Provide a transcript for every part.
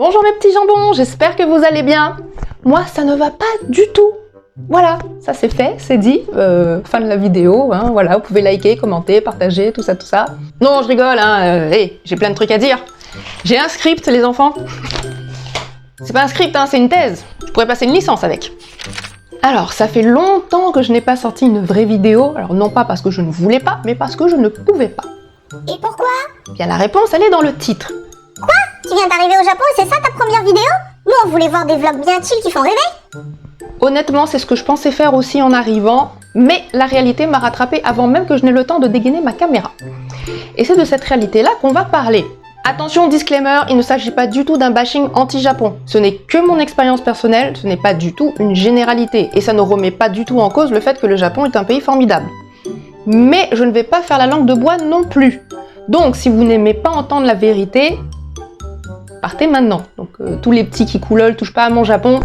Bonjour mes petits jambons, j'espère que vous allez bien. Moi, ça ne va pas du tout. Voilà, ça c'est fait, c'est dit. Fin de la vidéo, hein, voilà, vous pouvez liker, commenter, partager, tout ça, tout ça. Non, je rigole, hein, hey, j'ai plein de trucs à dire. J'ai un script, les enfants. C'est pas un script, hein, c'est une thèse. Je pourrais passer une licence avec. Alors, ça fait longtemps que je n'ai pas sorti une vraie vidéo. Alors, non pas parce que je ne voulais pas, mais parce que je ne pouvais pas. Et pourquoi? Bien, la réponse, elle est dans le titre. Quoi? Tu viens d'arriver au Japon et c'est ça ta première vidéo? Nous, on voulait voir des vlogs bien chill qui font rêver. Honnêtement, c'est ce que je pensais faire aussi en arrivant, mais la réalité m'a rattrapée avant même que je n'ai le temps de dégainer ma caméra. Et c'est de cette réalité-là qu'on va parler. Attention, disclaimer, il ne s'agit pas du tout d'un bashing anti-Japon. Ce n'est que mon expérience personnelle, ce n'est pas du tout une généralité. Et ça ne remet pas du tout en cause le fait que le Japon est un pays formidable. Mais je ne vais pas faire la langue de bois non plus. Donc, si vous n'aimez pas entendre la vérité, partez maintenant. Donc, tous les petits qui coulolent, touchent pas à mon Japon.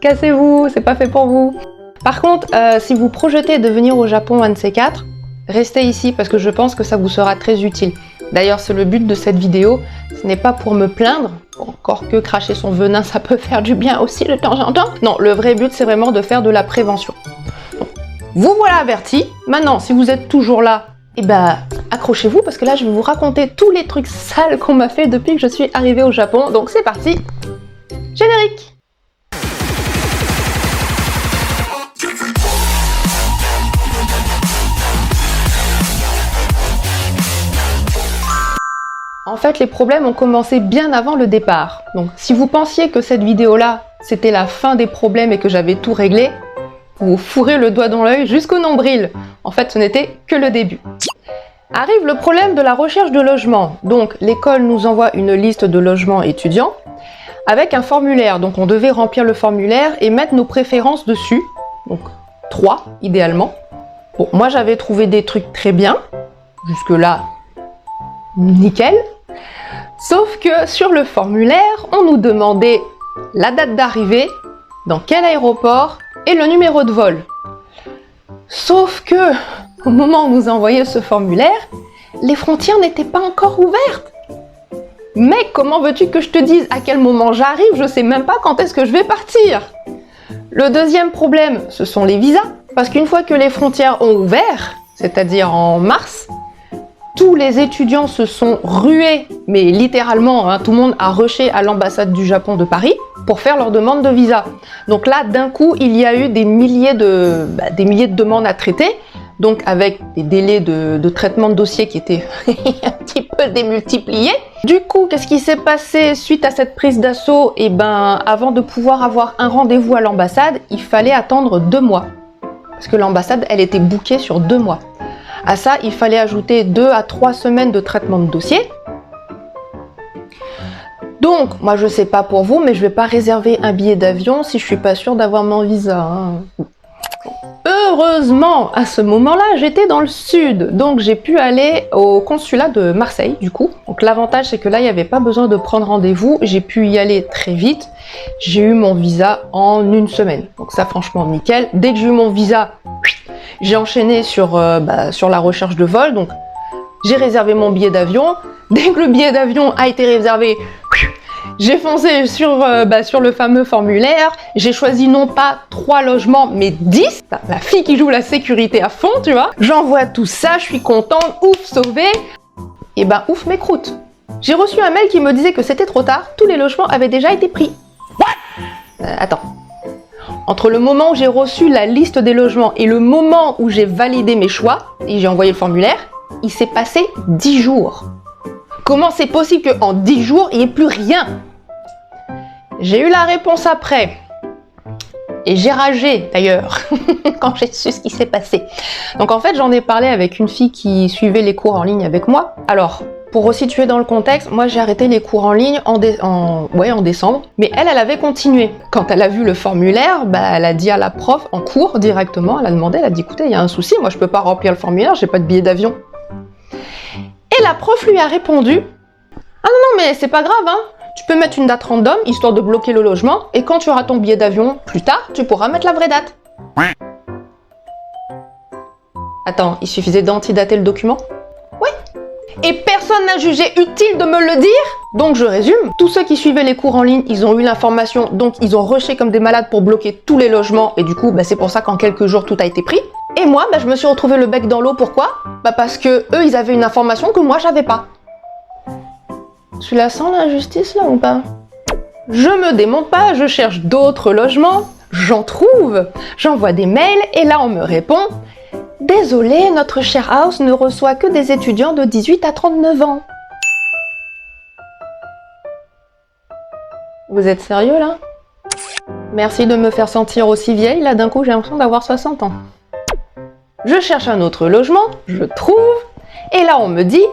Cassez-vous, c'est pas fait pour vous. Par contre, si vous projetez de venir au Japon un de ces quatre, restez ici parce que je pense que ça vous sera très utile. D'ailleurs, c'est le but de cette vidéo, ce n'est pas pour me plaindre, encore que cracher son venin, ça peut faire du bien aussi de temps en temps. Non, le vrai but, c'est vraiment de faire de la prévention. Donc, vous voilà avertis. Maintenant, si vous êtes toujours là, eh ben, accrochez-vous parce que là, je vais vous raconter tous les trucs sales qu'on m'a fait depuis que je suis arrivée au Japon. Donc, c'est parti. Générique. En fait, les problèmes ont commencé bien avant le départ. Donc, si vous pensiez que cette vidéo-là, c'était la fin des problèmes et que j'avais tout réglé, vous vous fourrez le doigt dans l'œil jusqu'au nombril. En fait, ce n'était que le début. Arrive le problème de la recherche de logement. Donc, l'école nous envoie une liste de logements étudiants avec un formulaire. Donc, on devait remplir le formulaire et mettre nos préférences dessus. Donc, 3 idéalement. Bon, moi, j'avais trouvé des trucs très bien. Jusque-là, nickel. Sauf que sur le formulaire, on nous demandait la date d'arrivée, dans quel aéroport et le numéro de vol. Sauf que, au moment où nous envoyait ce formulaire, les frontières n'étaient pas encore ouvertes. Mais comment veux-tu que je te dise à quel moment j'arrive? Je sais même pas quand est-ce que je vais partir. Le deuxième problème, ce sont les visas. Parce qu'une fois que les frontières ont ouvert, c'est-à-dire en mars, tous les étudiants se sont rués, mais littéralement, hein, tout le monde a rushé à l'ambassade du Japon de Paris pour faire leur demande de visa. Donc là, d'un coup, il y a eu des milliers de demandes à traiter, donc avec des délais de traitement de dossier qui étaient un petit peu démultipliés. Du coup, qu'est-ce qui s'est passé suite à cette prise d'assaut? Eh ben, avant de pouvoir avoir un rendez-vous à l'ambassade, il fallait attendre 2 mois. Parce que l'ambassade, elle était bookée sur 2 mois. À ça, il fallait ajouter 2 à 3 semaines de traitement de dossier. Donc, moi je sais pas pour vous, mais je vais pas réserver un billet d'avion si je suis pas sûre d'avoir mon visa. Hein. Heureusement, à ce moment-là, j'étais dans le sud, donc j'ai pu aller au consulat de Marseille, du coup. Donc l'avantage, c'est que là, il n'y avait pas besoin de prendre rendez-vous, j'ai pu y aller très vite. J'ai eu mon visa en 1 semaine, donc ça, franchement, nickel. Dès que j'ai eu mon visa, j'ai enchaîné sur la recherche de vol, donc j'ai réservé mon billet d'avion. Dès que le billet d'avion a été réservé, j'ai foncé sur le fameux formulaire. J'ai choisi non pas 3 logements, mais 10. La fille qui joue la sécurité à fond, tu vois. J'envoie tout ça, je suis contente, ouf, sauvée. Et ben ouf mes croûtes. J'ai reçu un mail qui me disait que c'était trop tard, tous les logements avaient déjà été pris. What? Attends. Entre le moment où j'ai reçu la liste des logements et le moment où j'ai validé mes choix, et j'ai envoyé le formulaire, il s'est passé 10 jours. Comment c'est possible qu'en 10 jours, il n'y ait plus rien? J'ai eu la réponse après. Et j'ai ragé d'ailleurs, quand j'ai su ce qui s'est passé. Donc en fait, j'en ai parlé avec une fille qui suivait les cours en ligne avec moi. Alors, pour resituer dans le contexte, moi j'ai arrêté les cours en ligne en décembre, mais elle avait continué. Quand elle a vu le formulaire, elle a dit à la prof en cours directement, elle a demandé, elle a dit écoutez, il y a un souci, moi je peux pas remplir le formulaire, j'ai pas de billet d'avion. Et la prof lui a répondu ah non, mais c'est pas grave, hein. Tu peux mettre une date random, histoire de bloquer le logement, et quand tu auras ton billet d'avion, plus tard, tu pourras mettre la vraie date. Attends, il suffisait d'antidater le document? Oui. Et personne personne n'a jugé utile de me le dire. Donc je résume, tous ceux qui suivaient les cours en ligne, ils ont eu l'information, donc ils ont rushé comme des malades pour bloquer tous les logements, et du coup, c'est pour ça qu'en quelques jours, tout a été pris. Et moi, je me suis retrouvée le bec dans l'eau, pourquoi? Parce que eux, ils avaient une information que moi, j'avais pas. Tu la sens l'injustice là ou pas? Je me démonte pas, je cherche d'autres logements, j'en trouve, j'envoie des mails, et là, on me répond: désolé, notre share house ne reçoit que des étudiants de 18 à 39 ans. Vous êtes sérieux là? Merci de me faire sentir aussi vieille, là d'un coup j'ai l'impression d'avoir 60 ans. Je cherche un autre logement, je trouve, et là on me dit: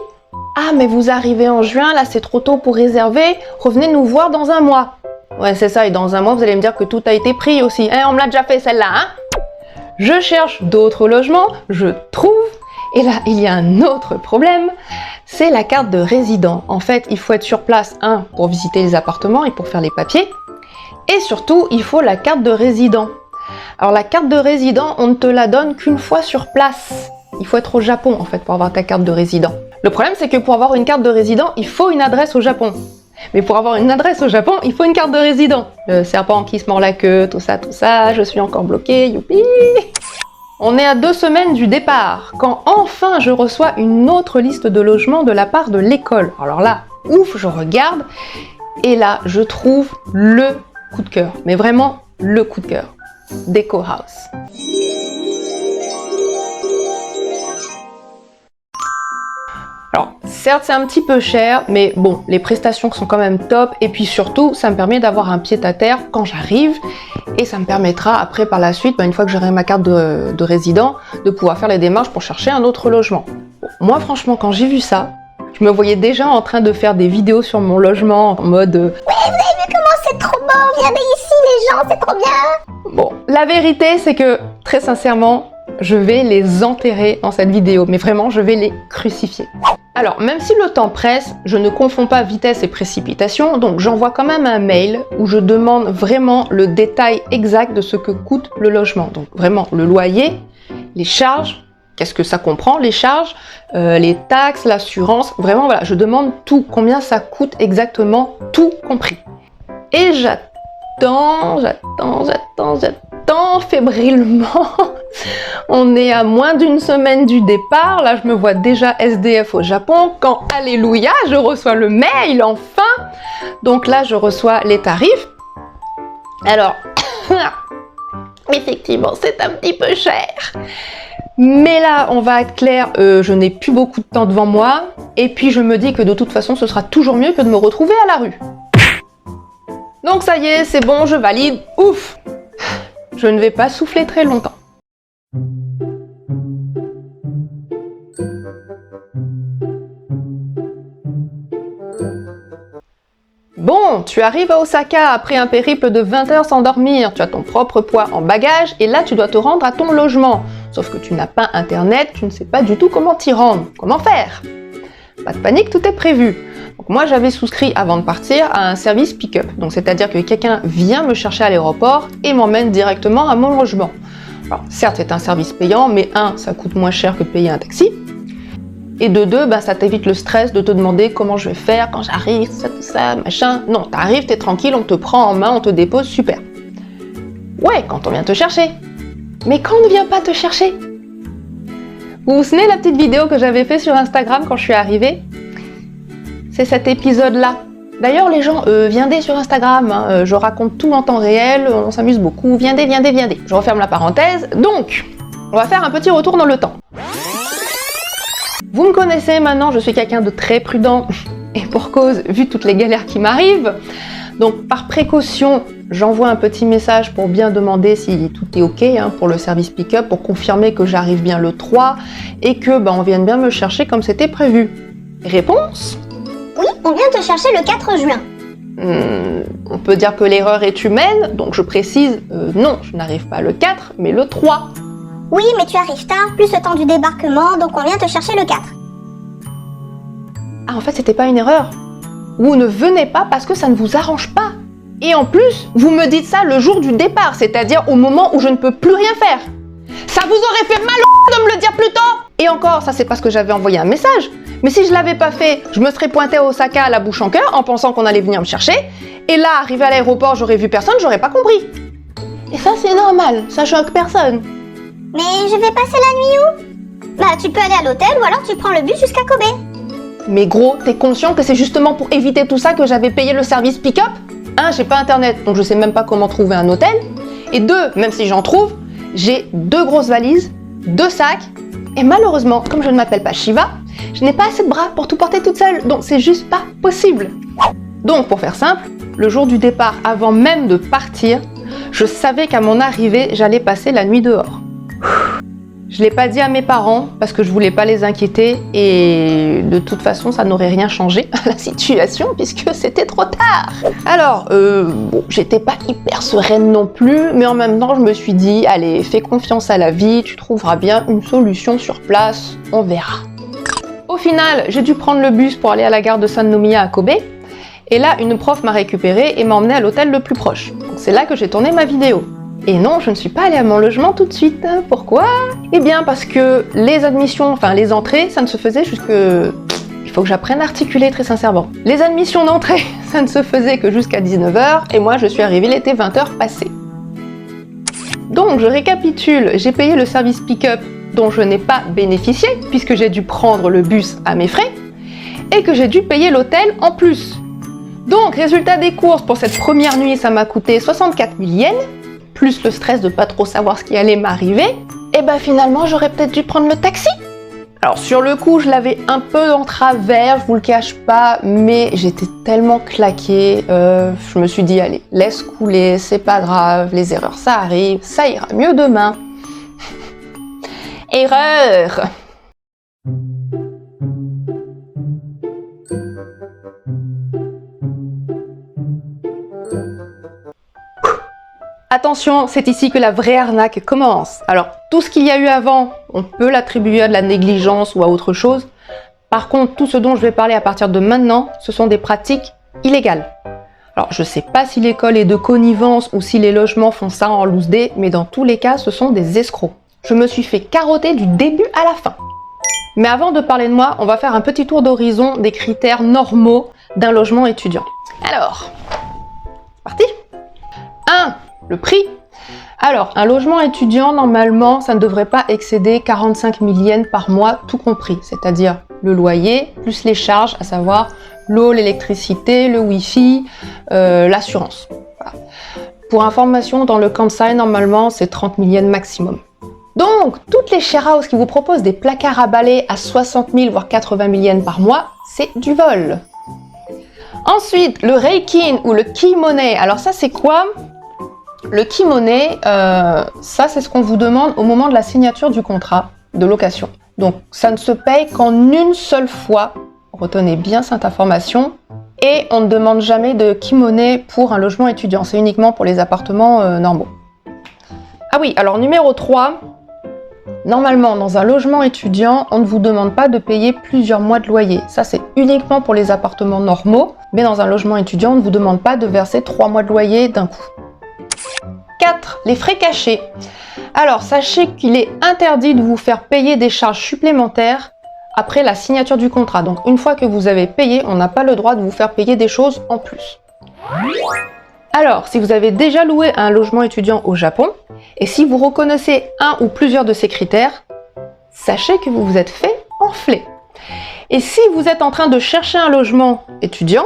ah mais vous arrivez en juin, là c'est trop tôt pour réserver, revenez nous voir dans un mois. Ouais c'est ça, et dans un mois vous allez me dire que tout a été pris aussi. On me l'a déjà fait celle-là, hein? Je cherche d'autres logements, je trouve, et là il y a un autre problème, c'est la carte de résident. En fait, il faut être sur place, pour visiter les appartements et pour faire les papiers, et surtout, il faut la carte de résident. Alors la carte de résident, on ne te la donne qu'une fois sur place. Il faut être au Japon, en fait, pour avoir ta carte de résident. Le problème, c'est que pour avoir une carte de résident, il faut une adresse au Japon. Mais pour avoir une adresse au Japon, il faut une carte de résident. Le serpent qui se mord la queue, tout ça, je suis encore bloquée, youpi! On est à 2 semaines du départ, quand enfin je reçois une autre liste de logements de la part de l'école. Alors là, ouf, je regarde, et là, je trouve le coup de cœur. Mais vraiment, le coup de cœur. Deco House. Alors, certes, c'est un petit peu cher, mais bon, les prestations sont quand même top, et puis surtout, ça me permet d'avoir un pied-à-terre quand j'arrive, et ça me permettra après, par la suite, une fois que j'aurai ma carte de résident, de pouvoir faire les démarches pour chercher un autre logement. Bon, moi, franchement, quand j'ai vu ça, je me voyais déjà en train de faire des vidéos sur mon logement, en mode ouais, vous avez vu comment c'est trop beau, viens ici les gens, c'est trop bien. Bon, la vérité, c'est que, très sincèrement, je vais les enterrer dans cette vidéo, mais vraiment, je vais les crucifier. Alors, même si le temps presse, je ne confonds pas vitesse et précipitation, donc j'envoie quand même un mail où je demande vraiment le détail exact de ce que coûte le logement. Donc vraiment, le loyer, les charges, qu'est-ce que ça comprend, les charges, les taxes, l'assurance, vraiment voilà, je demande tout, combien ça coûte exactement, tout compris. Et j'attends fébrilement. On est à moins d'une semaine du départ, là je me vois déjà SDF au Japon, quand alléluia, je reçois le mail enfin. Donc là je reçois les tarifs. Alors, effectivement c'est un petit peu cher. Mais là, on va être clair, je n'ai plus beaucoup de temps devant moi, et puis je me dis que de toute façon ce sera toujours mieux que de me retrouver à la rue. Donc ça y est, c'est bon, je valide, ouf! Je ne vais pas souffler très longtemps. Bon, tu arrives à Osaka après un périple de 20 heures sans dormir, tu as ton propre poids en bagage et là tu dois te rendre à ton logement. Sauf que tu n'as pas internet, tu ne sais pas du tout comment t'y rendre. Comment faire? Pas de panique, tout est prévu. Donc moi j'avais souscrit avant de partir à un service pick-up. Donc c'est-à-dire que quelqu'un vient me chercher à l'aéroport et m'emmène directement à mon logement. Alors certes c'est un service payant, mais ça coûte moins cher que de payer un taxi. Et de 2, ça t'évite le stress de te demander comment je vais faire quand j'arrive, tout ça, machin. Non, t'arrives, t'es tranquille, on te prend en main, on te dépose, super. Ouais, quand on vient te chercher. Mais quand on ne vient pas te chercher? Vous vous souvenez la petite vidéo que j'avais fait sur Instagram quand je suis arrivée? C'est cet épisode-là. D'ailleurs, les gens, viendez sur Instagram, je raconte tout en temps réel, on s'amuse beaucoup, viendez. Je referme la parenthèse. Donc, on va faire un petit retour dans le temps. Vous me connaissez maintenant, je suis quelqu'un de très prudent, et pour cause, vu toutes les galères qui m'arrivent. Donc par précaution, j'envoie un petit message pour bien demander si tout est ok pour le service pick-up, pour confirmer que j'arrive bien le 3 et que on vienne bien me chercher comme c'était prévu. Réponse? Oui, on vient te chercher le 4 juin. On peut dire que l'erreur est humaine, donc je précise, non, je n'arrive pas le 4, mais le 3. Oui, mais tu arrives tard, plus le temps du débarquement, donc on vient te chercher le 4. Ah, en fait, c'était pas une erreur. Vous ne venez pas parce que ça ne vous arrange pas. Et en plus, vous me dites ça le jour du départ, c'est-à-dire au moment où je ne peux plus rien faire. Ça vous aurait fait mal de me le dire plus tôt. Et encore, D'abord, ça c'est parce que j'avais envoyé un message. Mais si je l'avais pas fait, je me serais pointée à Osaka la bouche en cœur en pensant qu'on allait venir me chercher. Et là, arrivé à l'aéroport, j'aurais vu personne, j'aurais pas compris. Et ça c'est normal, ça choque personne. Mais je vais passer la nuit où? Bah tu peux aller à l'hôtel ou alors tu prends le bus jusqu'à Kobe. Mais gros, t'es conscient que c'est justement pour éviter tout ça que j'avais payé le service pick-up? J'ai pas internet, donc je sais même pas comment trouver un hôtel. Et 2, même si j'en trouve, j'ai 2 grosses valises, 2 sacs, et malheureusement, comme je ne m'appelle pas Shiva, je n'ai pas assez de bras pour tout porter toute seule, donc c'est juste pas possible. Donc pour faire simple, le jour du départ, avant même de partir, je savais qu'à mon arrivée, j'allais passer la nuit dehors. Je l'ai pas dit à mes parents parce que je voulais pas les inquiéter et de toute façon ça n'aurait rien changé à la situation puisque c'était trop tard. Alors, bon, j'étais pas hyper sereine non plus, mais en même temps je me suis dit, allez, fais confiance à la vie, tu trouveras bien une solution sur place, on verra. Au final, j'ai dû prendre le bus pour aller à la gare de Sannomiya à Kobe. Et là, une prof m'a récupérée et m'a emmenée à l'hôtel le plus proche. Donc c'est là que j'ai tourné ma vidéo. Et non, je ne suis pas allée à mon logement tout de suite. Pourquoi? Eh bien parce que les admissions, enfin les entrées, ça ne se faisait jusque... Il faut que j'apprenne à articuler très sincèrement. Les admissions d'entrée, ça ne se faisait que jusqu'à 19h et moi je suis arrivée, il était 20h passé. Donc je récapitule, j'ai payé le service pick-up dont je n'ai pas bénéficié puisque j'ai dû prendre le bus à mes frais et que j'ai dû payer l'hôtel en plus. Donc résultat des courses pour cette première nuit, ça m'a coûté 64 000 yens, plus le stress de pas trop savoir ce qui allait m'arriver, et ben finalement j'aurais peut-être dû prendre le taxi. Alors sur le coup je l'avais un peu en travers, je vous le cache pas, mais j'étais tellement claquée, je me suis dit allez, laisse couler, c'est pas grave, les erreurs ça arrive, ça ira mieux demain. Erreur! Attention, c'est ici que la vraie arnaque commence. Alors, tout ce qu'il y a eu avant, on peut l'attribuer à de la négligence ou à autre chose. Par contre, tout ce dont je vais parler à partir de maintenant, ce sont des pratiques illégales. Alors, je sais pas si l'école est de connivence ou si les logements font ça en loose day, mais dans tous les cas, ce sont des escrocs. Je me suis fait carotter du début à la fin. Mais avant de parler de moi, on va faire un petit tour d'horizon des critères normaux d'un logement étudiant. Alors, c'est parti. 1. Le prix. Alors, un logement étudiant, normalement, ça ne devrait pas excéder 45 000 yens par mois, tout compris. C'est-à-dire le loyer, plus les charges, à savoir l'eau, l'électricité, le wifi, l'assurance. Voilà. Pour information, dans le Kansai, normalement, c'est 30 000 yens maximum. Donc, toutes les share houses qui vous proposent des placards à balai à 60 000 voire 80 000 yens par mois, c'est du vol. Ensuite, le Reikin ou le Key-money. Alors ça, c'est quoi? Le Key-money, ça, c'est ce qu'on vous demande au moment de la signature du contrat de location. Donc, ça ne se paye qu'en une seule fois. Retenez bien cette information. Et on ne demande jamais de Key-money pour un logement étudiant. C'est uniquement pour les appartements normaux. Ah oui, alors numéro 3. Normalement, dans un logement étudiant, on ne vous demande pas de payer plusieurs mois de loyer. Ça, c'est uniquement pour les appartements normaux. Mais dans un logement étudiant, on ne vous demande pas de verser 3 mois de loyer d'un coup. 4. Les frais cachés. Alors, sachez qu'il est interdit de vous faire payer des charges supplémentaires après la signature du contrat. Donc, une fois que vous avez payé, on n'a pas le droit de vous faire payer des choses en plus. Alors, si vous avez déjà loué un logement étudiant au Japon, et si vous reconnaissez un ou plusieurs de ces critères, sachez que vous vous êtes fait enfler. Et si vous êtes en train de chercher un logement étudiant,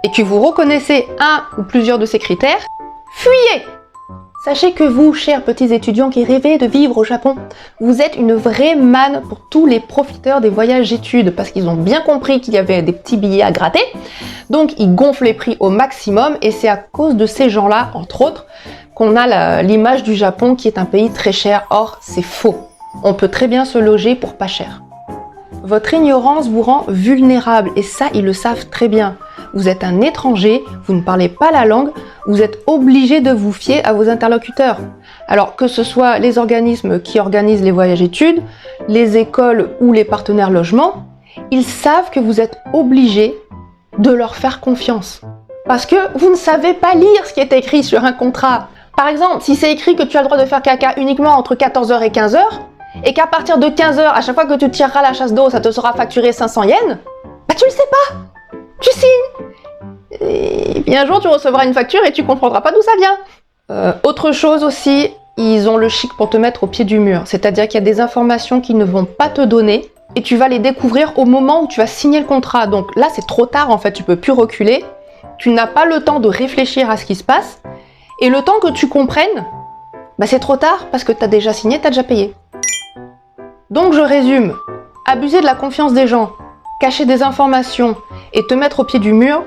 et que vous reconnaissez un ou plusieurs de ces critères, fuyez! Sachez que vous, chers petits étudiants qui rêvez de vivre au Japon, vous êtes une vraie manne pour tous les profiteurs des voyages études parce qu'ils ont bien compris qu'il y avait des petits billets à gratter. Donc ils gonflent les prix au maximum et c'est à cause de ces gens-là, entre autres, qu'on a l'image du Japon qui est un pays très cher. Or, c'est faux. On peut très bien se loger pour pas cher. Votre ignorance vous rend vulnérable et ça, ils le savent très bien. Vous êtes un étranger, vous ne parlez pas la langue, vous êtes obligé de vous fier à vos interlocuteurs. Alors que ce soit les organismes qui organisent les voyages études, les écoles ou les partenaires logements, ils savent que vous êtes obligé de leur faire confiance. Parce que vous ne savez pas lire ce qui est écrit sur un contrat. Par exemple, si c'est écrit que tu as le droit de faire caca uniquement entre 14h et 15h, et qu'à partir de 15 h, à chaque fois que tu tireras la chasse d'eau, ça te sera facturé 500 yens, bah tu le sais pas, tu signes. Et puis un jour, tu recevras une facture et tu comprendras pas d'où ça vient. Autre chose aussi, ils ont le chic pour te mettre au pied du mur. C'est-à-dire qu'il y a des informations qu'ils ne vont pas te donner et tu vas les découvrir au moment où tu vas signer le contrat. Donc là, c'est trop tard en fait, tu peux plus reculer. Tu n'as pas le temps de réfléchir à ce qui se passe. Et le temps que tu comprennes, bah c'est trop tard parce que tu as déjà signé, tu as déjà payé. Donc je résume, abuser de la confiance des gens, cacher des informations et te mettre au pied du mur,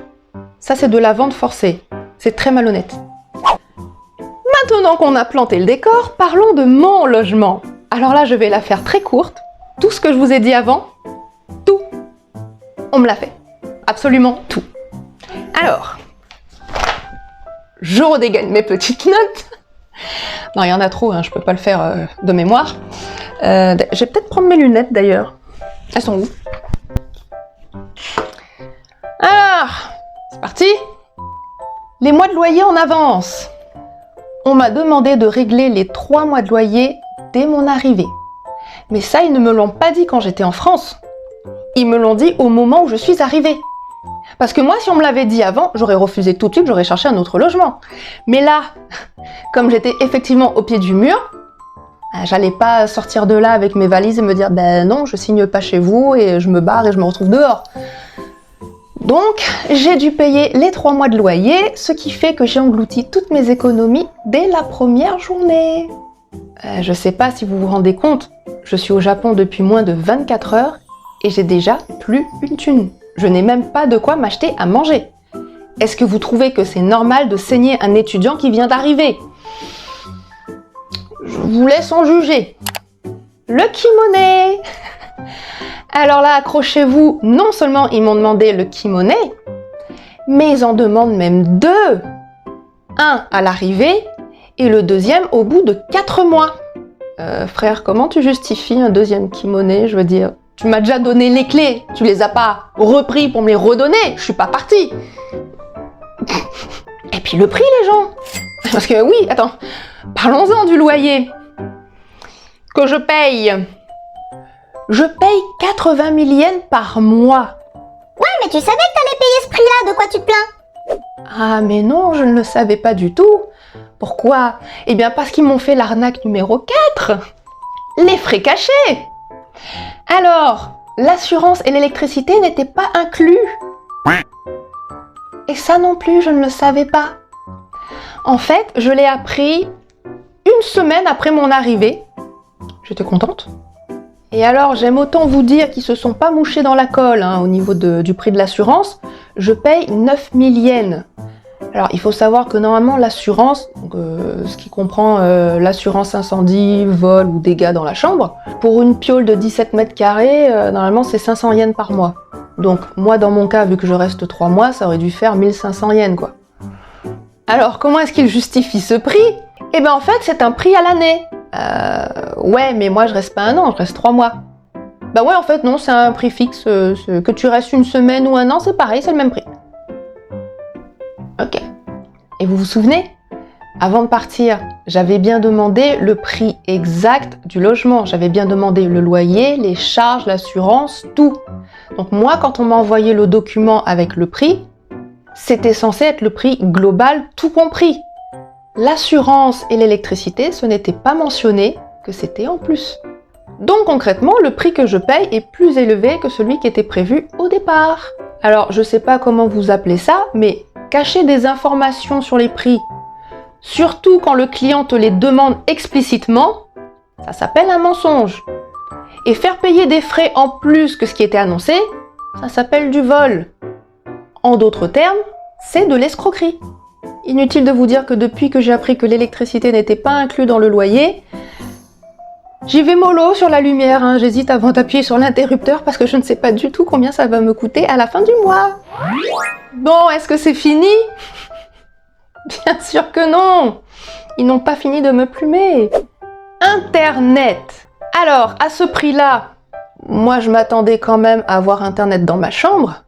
ça c'est de la vente forcée. C'est très malhonnête. Maintenant qu'on a planté le décor, parlons de mon logement. Alors là, je vais la faire très courte. Tout ce que je vous ai dit avant, tout, on me l'a fait. Absolument tout. Alors, je redégaine mes petites notes. Non, il y en a trop, hein, je peux pas le faire de mémoire. Je vais peut-être prendre mes lunettes d'ailleurs. Elles sont où? Alors, c'est parti. Les mois de loyer en avance. On m'a demandé de régler les 3 mois de loyer dès mon arrivée. Mais ça, ils ne me l'ont pas dit quand j'étais en France. Ils me l'ont dit au moment où je suis arrivée. Parce que moi, si on me l'avait dit avant, j'aurais refusé tout de suite, j'aurais cherché un autre logement. Mais là, comme j'étais effectivement au pied du mur, j'allais pas sortir de là avec mes valises et me dire « Ben non, je signe pas chez vous et je me barre et je me retrouve dehors ». Donc, j'ai dû payer les 3 mois de loyer, ce qui fait que j'ai englouti toutes mes économies dès la première journée. Je sais pas si vous vous rendez compte, je suis au Japon depuis moins de 24 heures et j'ai déjà plus une thune. Je n'ai même pas de quoi m'acheter à manger. Est-ce que vous trouvez que c'est normal de saigner un étudiant qui vient d'arriver? Je vous laisse en juger. Le kimono. Alors là, accrochez-vous, non seulement ils m'ont demandé le kimono, mais ils en demandent même 2. Un à l'arrivée et le deuxième au bout de 4 mois. Frère, comment tu justifies un deuxième kimono? Je veux dire, tu m'as déjà donné les clés, tu les as pas repris pour me les redonner, je suis pas partie. Et puis le prix, les gens. Parce que oui, attends, parlons-en du loyer. Que je paye 80 000 yens par mois. Ouais, mais tu savais que t'allais payer ce prix-là, de quoi tu te plains? Ah mais non, je ne le savais pas du tout. Pourquoi? Eh bien parce qu'ils m'ont fait l'arnaque numéro 4. Les frais cachés. Alors, l'assurance et l'électricité n'étaient pas inclus. Et ça non plus, je ne le savais pas. En fait, je l'ai appris une semaine après mon arrivée. J'étais contente. Et alors, j'aime autant vous dire qu'ils se sont pas mouchés dans la colle au niveau du prix de l'assurance. Je paye 9 000 yens. Alors, il faut savoir que normalement, l'assurance, ce qui comprend l'assurance incendie, vol ou dégâts dans la chambre, pour une piole de 17 mètres carrés, normalement, c'est 500 yens par mois. Donc, moi, dans mon cas, vu que je reste 3 mois, ça aurait dû faire 1500 yens, quoi. Alors, comment est-ce qu'ils justifient ce prix? Eh bien, en fait, c'est un prix à l'année. Ouais, mais moi, je reste pas 1 an, je reste 3 mois. Bah ouais, en fait, non, c'est un prix fixe. Que tu restes 1 semaine ou 1 an, c'est pareil, c'est le même prix. Ok. Et vous vous souvenez? Avant de partir, j'avais bien demandé le prix exact du logement. J'avais bien demandé le loyer, les charges, l'assurance, tout. Donc moi, quand on m'a envoyé le document avec le prix, c'était censé être le prix global, tout compris. L'assurance et l'électricité, ce n'était pas mentionné que c'était en plus. Donc concrètement, le prix que je paye est plus élevé que celui qui était prévu au départ. Alors, je sais pas comment vous appelez ça, mais cacher des informations sur les prix, surtout quand le client te les demande explicitement, ça s'appelle un mensonge. Et faire payer des frais en plus que ce qui était annoncé, ça s'appelle du vol. En d'autres termes, c'est de l'escroquerie. Inutile de vous dire que depuis que j'ai appris que l'électricité n'était pas inclus dans le loyer, j'y vais mollo sur la lumière, j'hésite avant d'appuyer sur l'interrupteur parce que je ne sais pas du tout combien ça va me coûter à la fin du mois. Bon, est-ce que c'est fini? Bien sûr que non! Ils n'ont pas fini de me plumer. Internet. Alors, à ce prix-là, moi je m'attendais quand même à avoir Internet dans ma chambre.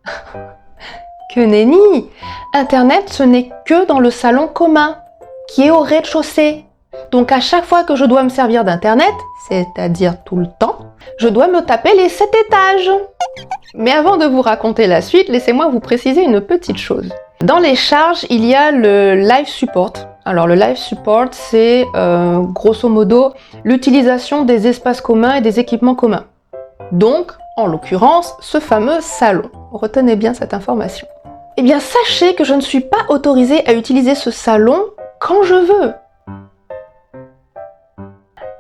Que nenni! Internet, ce n'est que dans le salon commun, qui est au rez-de-chaussée. Donc à chaque fois que je dois me servir d'internet, c'est-à-dire tout le temps, je dois me taper les 7 étages. Mais avant de vous raconter la suite, laissez-moi vous préciser une petite chose. Dans les charges, il y a le live support. Alors le live support, c'est grosso modo l'utilisation des espaces communs et des équipements communs. Donc, en l'occurrence, ce fameux salon. Retenez bien cette information. Eh bien, sachez que je ne suis pas autorisée à utiliser ce salon quand je veux.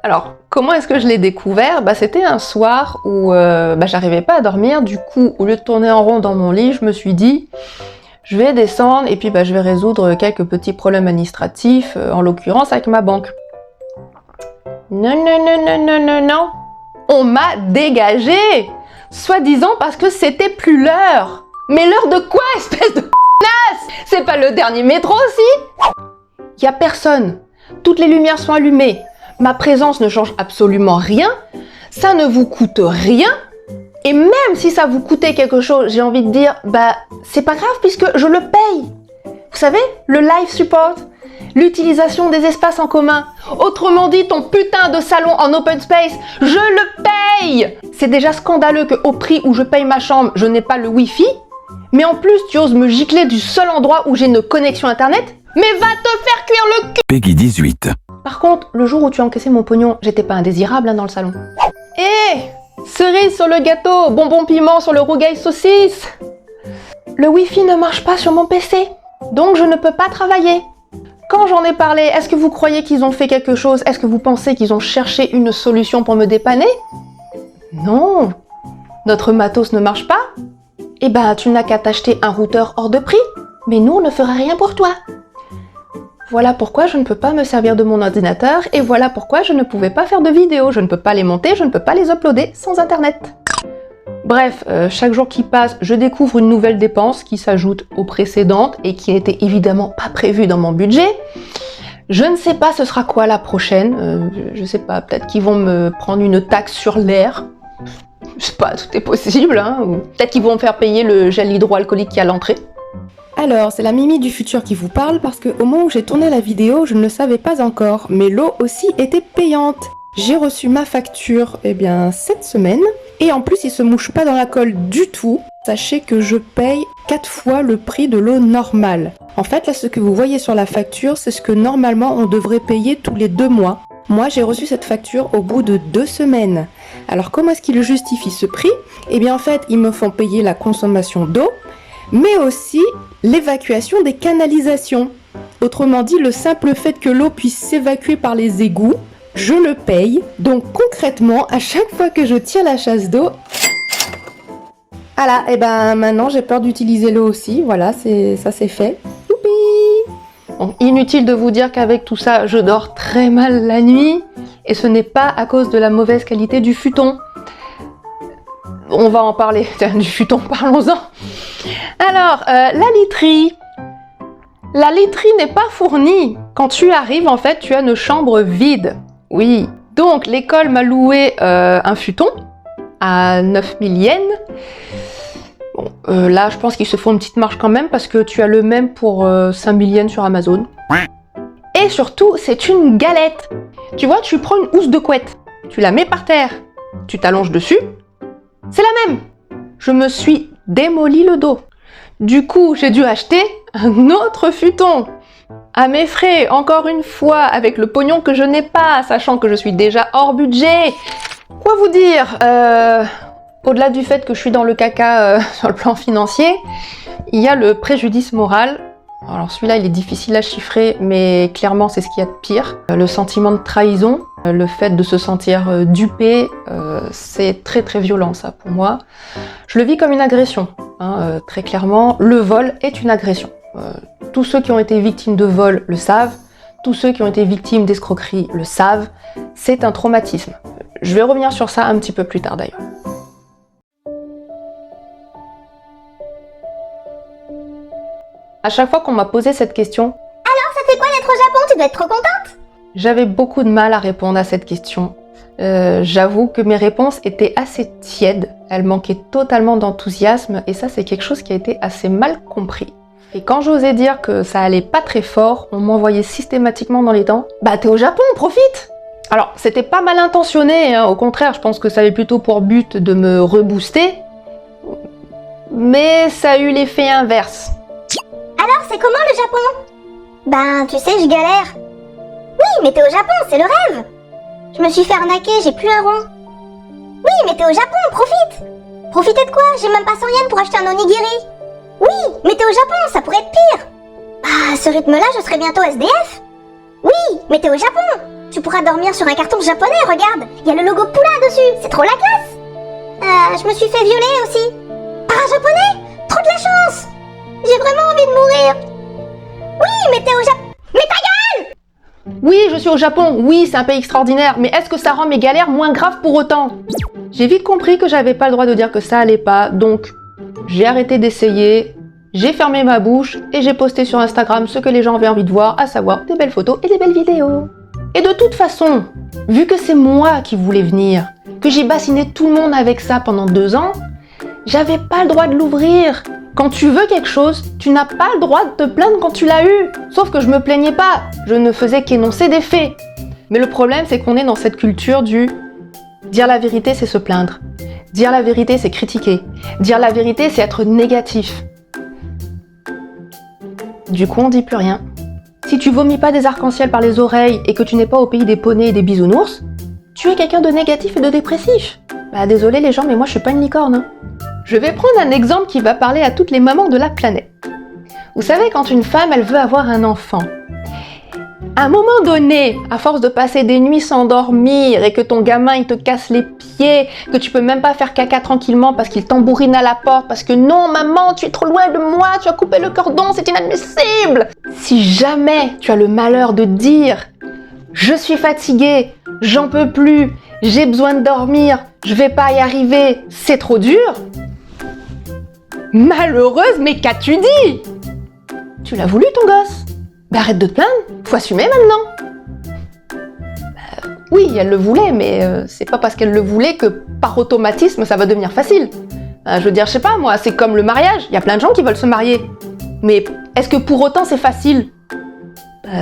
Alors, comment est-ce que je l'ai découvert? C'était un soir où j'arrivais pas à dormir. Du coup, au lieu de tourner en rond dans mon lit, je me suis dit, je vais descendre et puis je vais résoudre quelques petits problèmes administratifs, en l'occurrence avec ma banque. Non, non, non, non, non, non, non. On m'a dégagée, soi-disant parce que c'était plus l'heure. Mais l'heure de quoi, espèce de connasse? C'est pas le dernier métro aussi? Y a personne. Toutes les lumières sont allumées. Ma présence ne change absolument rien. Ça ne vous coûte rien. Et même si ça vous coûtait quelque chose, j'ai envie de dire, c'est pas grave puisque je le paye. Vous savez, le live support, l'utilisation des espaces en commun. Autrement dit, ton putain de salon en open space, je le paye. C'est déjà scandaleux qu'au prix où je paye ma chambre, je n'ai pas le Wi-Fi. Mais en plus, tu oses me gicler du seul endroit où j'ai une connexion internet? Mais va te faire cuire le cul! Peggy 18. Par contre, le jour où tu as encaissé mon pognon, j'étais pas indésirable dans le salon. Cerise sur le gâteau, bonbon piment sur le rougail saucisse. Le Wi-Fi ne marche pas sur mon PC, donc je ne peux pas travailler. Quand j'en ai parlé, est-ce que vous croyez qu'ils ont fait quelque chose? Est-ce que vous pensez qu'ils ont cherché une solution pour me dépanner? Non. Notre matos ne marche pas? Tu n'as qu'à t'acheter un routeur hors de prix, mais nous on ne fera rien pour toi. Voilà pourquoi je ne peux pas me servir de mon ordinateur et voilà pourquoi je ne pouvais pas faire de vidéos. Je ne peux pas les monter, je ne peux pas les uploader sans internet. Bref, chaque jour qui passe, je découvre une nouvelle dépense qui s'ajoute aux précédentes et qui n'était évidemment pas prévue dans mon budget. Je ne sais pas ce sera quoi la prochaine, je sais pas, peut-être qu'ils vont me prendre une taxe sur l'air. Je sais pas, tout est possible, ou peut-être qu'ils vont me faire payer le gel hydroalcoolique qui est à l'entrée. Alors, c'est la Mimi du futur qui vous parle parce qu'au moment où j'ai tourné la vidéo, je ne le savais pas encore, mais l'eau aussi était payante. J'ai reçu ma facture, cette semaine, et en plus il se mouche pas dans la colle du tout. Sachez que je paye 4 fois le prix de l'eau normale. En fait, là, ce que vous voyez sur la facture, c'est ce que normalement on devrait payer tous les 2 mois. Moi, j'ai reçu cette facture au bout de 2 semaines. Alors, comment est-ce qu'ils justifient ce prix? En fait, ils me font payer la consommation d'eau, mais aussi l'évacuation des canalisations. Autrement dit, le simple fait que l'eau puisse s'évacuer par les égouts, je le paye. Donc concrètement, à chaque fois que je tire la chasse d'eau, maintenant j'ai peur d'utiliser l'eau aussi. Voilà, ça c'est fait. Youpi! Bon, inutile de vous dire qu'avec tout ça, je dors très mal la nuit. Et ce n'est pas à cause de la mauvaise qualité du futon. On va en parler, du futon, parlons-en. Alors, la literie. La literie n'est pas fournie. Quand tu arrives, en fait, tu as une chambre vide. Oui. Donc, l'école m'a loué un futon à 9000 yens. Bon, là, je pense qu'ils se font une petite marge quand même parce que tu as le même pour 5000 yens sur Amazon. Et surtout, c'est une galette. Tu vois, tu prends une housse de couette, tu la mets par terre, tu t'allonges dessus, c'est la même. Je me suis démoli le dos. Du coup, j'ai dû acheter un autre futon. À mes frais, encore une fois, avec le pognon que je n'ai pas, sachant que je suis déjà hors budget. Quoi vous dire, au-delà du fait que je suis dans le caca sur le plan financier, il y a le préjudice moral. Alors celui-là, il est difficile à chiffrer, mais clairement, c'est ce qu'il y a de pire. Le sentiment de trahison, le fait de se sentir dupé, c'est très très violent ça pour moi. Je le vis comme une agression, très clairement. Le vol est une agression. Tous ceux qui ont été victimes de vol le savent, tous ceux qui ont été victimes d'escroquerie le savent. C'est un traumatisme. Je vais revenir sur ça un petit peu plus tard d'ailleurs. À chaque fois qu'on m'a posé cette question, Alors, ça fait quoi d'être au Japon? Tu dois être trop contente? J'avais beaucoup de mal à répondre à cette question. J'avoue que mes réponses étaient assez tièdes, elles manquaient totalement d'enthousiasme et ça c'est quelque chose qui a été assez mal compris. Et quand j'osais dire que ça allait pas très fort, on m'envoyait systématiquement dans les dents. Bah t'es au Japon, profite! Alors, c'était pas mal intentionné, hein. Au contraire, je pense que ça avait plutôt pour but de me rebooster. Mais ça a eu l'effet inverse. Alors, c'est comment le Japon? Ben, tu sais, je galère. Oui, mais t'es au Japon, c'est le rêve. Je me suis fait arnaquer, j'ai plus un rond. Oui, mais t'es au Japon, profite. Profiter de quoi? J'ai même pas 100 yens pour acheter un onigiri. Oui, mais t'es au Japon, ça pourrait être pire. Bah, à ce rythme-là, je serai bientôt SDF. Oui, mais t'es au Japon. Tu pourras dormir sur un carton japonais, regarde. Il y a le logo Poula dessus, c'est trop la classe. Je me suis fait violer aussi. Par un japonais? Trop de la chance. J'ai vraiment envie de mourir. Oui, mais t'es au Japon. Mais ta gueule! Oui, je suis au Japon, oui, c'est un pays extraordinaire, mais est-ce que ça rend mes galères moins graves pour autant? J'ai vite compris que j'avais pas le droit de dire que ça allait pas, donc j'ai arrêté d'essayer, j'ai fermé ma bouche et j'ai posté sur Instagram ce que les gens avaient envie de voir, à savoir des belles photos et des belles vidéos. Et de toute façon, vu que c'est moi qui voulais venir, que j'ai bassiné tout le monde avec ça pendant 2 ans, j'avais pas le droit de l'ouvrir. Quand tu veux quelque chose, tu n'as pas le droit de te plaindre quand tu l'as eu. Sauf que je me plaignais pas, je ne faisais qu'énoncer des faits. Mais le problème, c'est qu'on est dans cette culture du dire la vérité, c'est se plaindre. Dire la vérité, c'est critiquer. Dire la vérité, c'est être négatif. Du coup, on dit plus rien. Si tu vomis pas des arcs-en-ciel par les oreilles et que tu n'es pas au pays des poneys et des bisounours, tu es quelqu'un de négatif et de dépressif. Bah désolé les gens, mais moi je suis pas une licorne. Hein. Je vais prendre un exemple qui va parler à toutes les mamans de la planète. Vous savez, quand une femme, elle veut avoir un enfant, à un moment donné, à force de passer des nuits sans dormir et que ton gamin il te casse les pieds, que tu peux même pas faire caca tranquillement parce qu'il tambourine à la porte, parce que non maman, tu es trop loin de moi, tu as coupé le cordon, c'est inadmissible. Si jamais tu as le malheur de dire « Je suis fatiguée, j'en peux plus, j'ai besoin de dormir, je vais pas y arriver, c'est trop dur », malheureuse, mais qu'as-tu dit? Tu l'as voulu ton gosse? Bah arrête de te plaindre, faut assumer maintenant. Oui, elle le voulait, mais c'est pas parce qu'elle le voulait que par automatisme ça va devenir facile. Je veux dire, je sais pas moi, c'est comme le mariage, il y a plein de gens qui veulent se marier. Mais est-ce que pour autant c'est facile?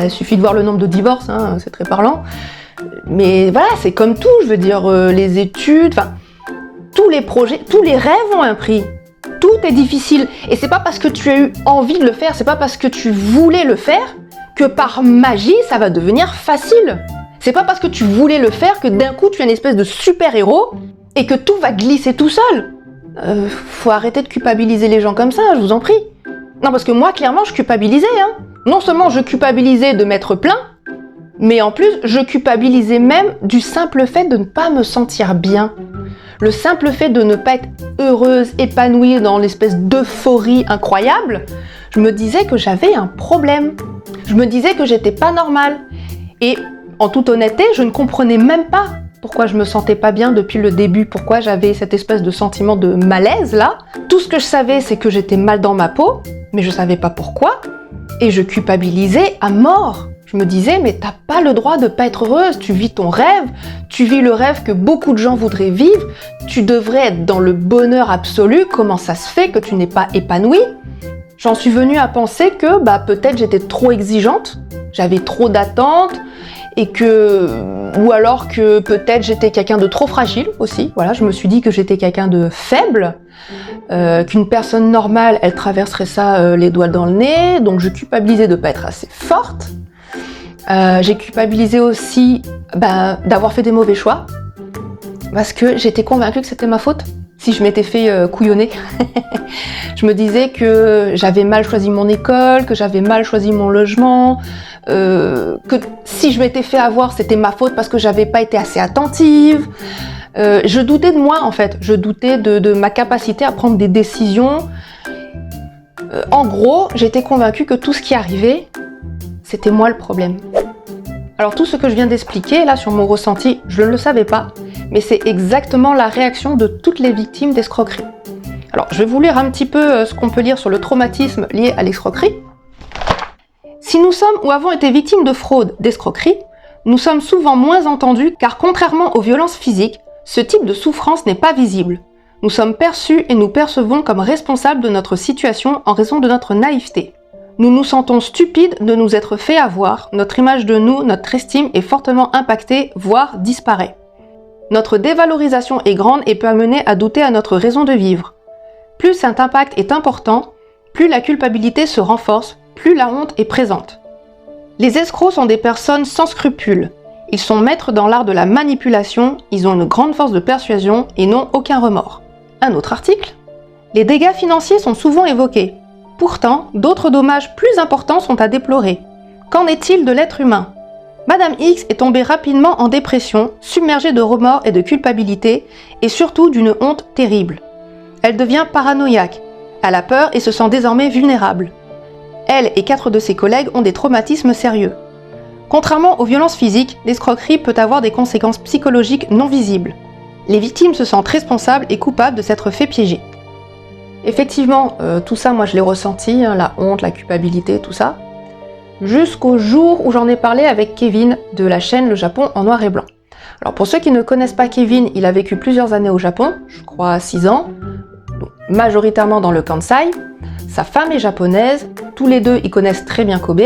Il suffit de voir le nombre de divorces, hein, c'est très parlant. Mais voilà, c'est comme tout, je veux dire, les études, enfin, tous les projets, tous les rêves ont un prix. Tout est difficile. Et c'est pas parce que tu as eu envie de le faire, c'est pas parce que tu voulais le faire, que par magie, ça va devenir facile. C'est pas parce que tu voulais le faire que d'un coup, tu es une espèce de super-héros et que tout va glisser tout seul. Faut arrêter de culpabiliser les gens comme ça, je vous en prie. Non, parce que moi, clairement, je culpabilisais. Hein. Non seulement je culpabilisais de m'être plaint, mais en plus, je culpabilisais même du simple fait de ne pas me sentir bien. Le simple fait de ne pas être heureuse, épanouie dans l'espèce d'euphorie incroyable, je me disais que j'avais un problème. Je me disais que j'étais pas normale. Et en toute honnêteté, je ne comprenais même pas pourquoi je me sentais pas bien depuis le début, pourquoi j'avais cette espèce de sentiment de malaise là. Tout ce que je savais, c'est que j'étais mal dans ma peau, mais je savais pas pourquoi. Et je culpabilisais à mort. Je me disais, mais t'as pas le droit de pas être heureuse, tu vis ton rêve, tu vis le rêve que beaucoup de gens voudraient vivre, tu devrais être dans le bonheur absolu, comment ça se fait que tu n'es pas épanouie? J'en suis venue à penser que peut-être j'étais trop exigeante, j'avais trop d'attentes, ou alors que peut-être j'étais quelqu'un de trop fragile aussi, voilà, je me suis dit que j'étais quelqu'un de faible, qu'une personne normale, elle traverserait ça les doigts dans le nez, donc je culpabilisais de pas être assez forte. J'ai culpabilisé aussi d'avoir fait des mauvais choix parce que j'étais convaincue que c'était ma faute si je m'étais fait couillonner. Je me disais que j'avais mal choisi mon école, que j'avais mal choisi mon logement, que si je m'étais fait avoir c'était ma faute parce que j'avais pas été assez attentive. Je doutais de moi en fait, je doutais de ma capacité à prendre des décisions. En gros, j'étais convaincue que tout ce qui arrivait, c'était moi le problème. Alors tout ce que je viens d'expliquer là sur mon ressenti, je ne le savais pas, mais c'est exactement la réaction de toutes les victimes d'escroquerie. Alors je vais vous lire un petit peu ce qu'on peut lire sur le traumatisme lié à l'escroquerie. Si nous sommes ou avons été victimes de fraude, d'escroquerie, nous sommes souvent moins entendus car contrairement aux violences physiques, ce type de souffrance n'est pas visible. Nous sommes perçus et nous percevons comme responsables de notre situation en raison de notre naïveté. Nous nous sentons stupides de nous être fait avoir, notre image de nous, notre estime est fortement impactée, voire disparaît. Notre dévalorisation est grande et peut amener à douter à notre raison de vivre. Plus cet impact est important, plus la culpabilité se renforce, plus la honte est présente. Les escrocs sont des personnes sans scrupules. Ils sont maîtres dans l'art de la manipulation, ils ont une grande force de persuasion et n'ont aucun remords. Un autre article. Les dégâts financiers sont souvent évoqués. Pourtant, d'autres dommages plus importants sont à déplorer. Qu'en est-il de l'être humain ? Madame X est tombée rapidement en dépression, submergée de remords et de culpabilité, et surtout d'une honte terrible. Elle devient paranoïaque. Elle a peur et se sent désormais vulnérable. Elle et 4 de ses collègues ont des traumatismes sérieux. Contrairement aux violences physiques, l'escroquerie peut avoir des conséquences psychologiques non visibles. Les victimes se sentent responsables et coupables de s'être fait piéger. Effectivement, tout ça, moi je l'ai ressenti, la honte, la culpabilité, tout ça, jusqu'au jour où j'en ai parlé avec Kevin de la chaîne Le Japon en noir et blanc. Alors pour ceux qui ne connaissent pas Kevin, il a vécu plusieurs années au Japon, je crois 6 ans, majoritairement dans le Kansai. Sa femme est japonaise, tous les deux ils connaissent très bien Kobe,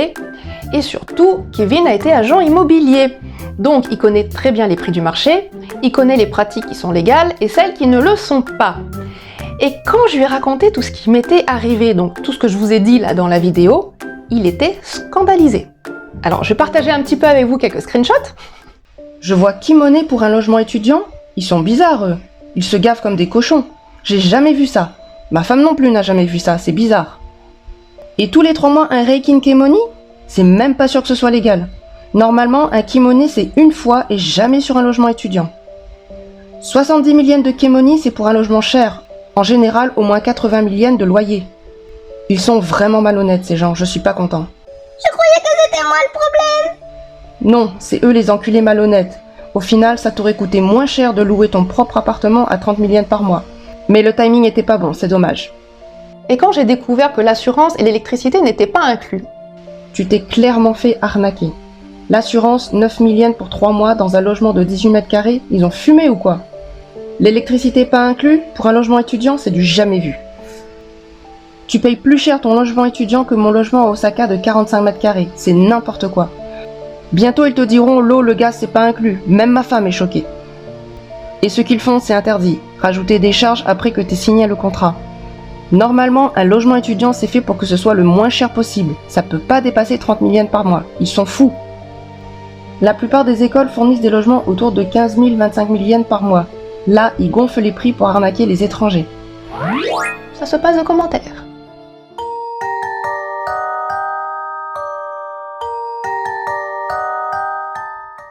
et surtout Kevin a été agent immobilier. Donc il connaît très bien les prix du marché, il connaît les pratiques qui sont légales et celles qui ne le sont pas. Et quand je lui ai raconté tout ce qui m'était arrivé, donc tout ce que je vous ai dit là dans la vidéo, il était scandalisé. Alors je vais partager un petit peu avec vous quelques screenshots. Je vois Kimoné pour un logement étudiant. Ils sont bizarres, eux. Ils se gavent comme des cochons. J'ai jamais vu ça. Ma femme non plus n'a jamais vu ça, c'est bizarre. Et tous les 3 mois, un Reikin Kemoni ? C'est même pas sûr que ce soit légal. Normalement, un kimoné, c'est une fois et jamais sur un logement étudiant. 70 000 yens de kemoni, c'est pour un logement cher. En général, au moins 80 000 yens de loyer. Ils sont vraiment malhonnêtes, ces gens, je suis pas content. Je croyais que c'était moi le problème. Non, c'est eux les enculés malhonnêtes. Au final, ça t'aurait coûté moins cher de louer ton propre appartement à 30 000 yens par mois. Mais le timing était pas bon, c'est dommage. Et quand j'ai découvert que l'assurance et l'électricité n'étaient pas inclus, tu t'es clairement fait arnaquer. L'assurance, 9 000 yens pour 3 mois dans un logement de 18 mètres carrés, ils ont fumé ou quoi? L'électricité pas inclus, pour un logement étudiant, c'est du jamais vu. Tu payes plus cher ton logement étudiant que mon logement à Osaka de 45 mètres carrés, c'est n'importe quoi. Bientôt ils te diront l'eau, le gaz c'est pas inclus, même ma femme est choquée. Et ce qu'ils font c'est interdit, rajouter des charges après que t'aies signé le contrat. Normalement, un logement étudiant c'est fait pour que ce soit le moins cher possible, ça peut pas dépasser 30 000 yens par mois, ils sont fous. La plupart des écoles fournissent des logements autour de 15 000, 25 000 yens par mois. Là, ils gonflent les prix pour arnaquer les étrangers. ça se passe aux commentaires.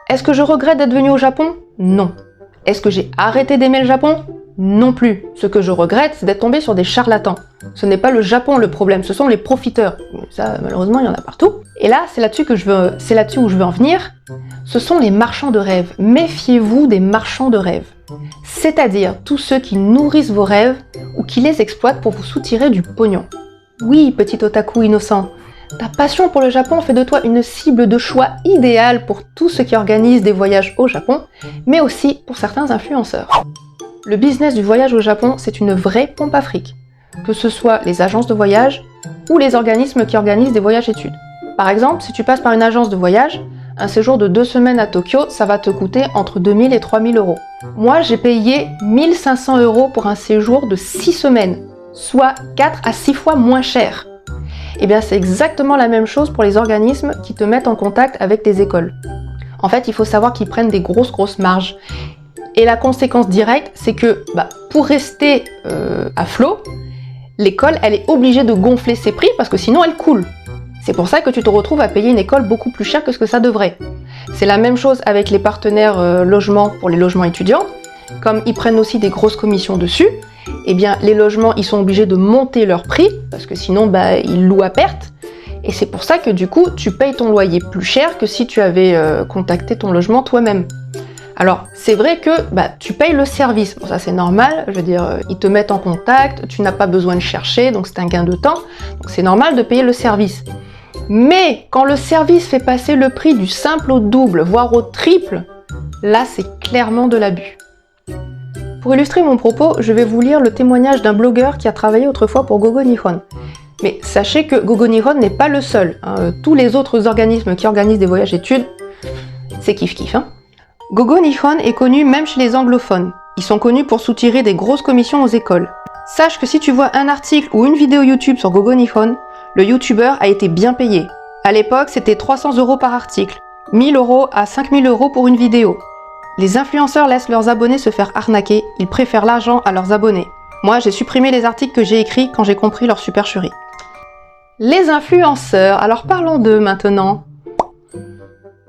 Est-ce que je regrette d'être venue au Japon? Non. Est-ce que j'ai arrêté d'aimer le Japon? Non plus. Ce que je regrette, c'est d'être tombée sur des charlatans. Ce n'est pas le Japon le problème, ce sont les profiteurs. Ça, malheureusement, il y en a partout. Et là, c'est là-dessus où je veux en venir. Ce sont les marchands de rêves. Méfiez-vous des marchands de rêves. C'est-à-dire tous ceux qui nourrissent vos rêves ou qui les exploitent pour vous soutirer du pognon. Oui, petit otaku innocent, ta passion pour le Japon fait de toi une cible de choix idéale pour tous ceux qui organisent des voyages au Japon, mais aussi pour certains influenceurs. Le business du voyage au Japon, c'est une vraie pompe à fric, que ce soit les agences de voyage ou les organismes qui organisent des voyages études. Par exemple, si tu passes par une agence de voyage, un séjour de 2 semaines à Tokyo, ça va te coûter entre 2 000 et 3 000 euros. Moi, j'ai payé 1 500 euros pour un séjour de 6 semaines, soit 4 à 6 fois moins cher. Eh bien, c'est exactement la même chose pour les organismes qui te mettent en contact avec tes écoles. En fait, il faut savoir qu'ils prennent des grosses marges. Et la conséquence directe, c'est que pour rester à flot, l'école, elle est obligée de gonfler ses prix parce que sinon elle coule. C'est pour ça que tu te retrouves à payer une école beaucoup plus chère que ce que ça devrait. C'est la même chose avec les partenaires logements pour les logements étudiants. Comme ils prennent aussi des grosses commissions dessus, eh bien les logements, ils sont obligés de monter leur prix parce que sinon ils louent à perte. Et c'est pour ça que du coup, tu payes ton loyer plus cher que si tu avais contacté ton logement toi-même. Alors, c'est vrai que tu payes le service. Bon, ça c'est normal, je veux dire, ils te mettent en contact, tu n'as pas besoin de chercher, donc c'est un gain de temps. Donc c'est normal de payer le service. Mais quand le service fait passer le prix du simple au double, voire au triple, là c'est clairement de l'abus. Pour illustrer mon propos, je vais vous lire le témoignage d'un blogueur qui a travaillé autrefois pour Gogo Nihon. Mais sachez que Gogoniron n'est pas le seul. Tous les autres organismes qui organisent des voyages études, c'est kiff-kiff. Gogoniron est connu même chez les anglophones. Ils sont connus pour soutirer des grosses commissions aux écoles. Sache que si tu vois un article ou une vidéo YouTube sur Gogoniron, le youtubeur a été bien payé. À l'époque, c'était 300 € par article, 1000 € à 5000 € pour une vidéo. Les influenceurs laissent leurs abonnés se faire arnaquer, ils préfèrent l'argent à leurs abonnés. Moi, j'ai supprimé les articles que j'ai écrits quand j'ai compris leur supercherie. Les influenceurs, alors parlons d'eux maintenant.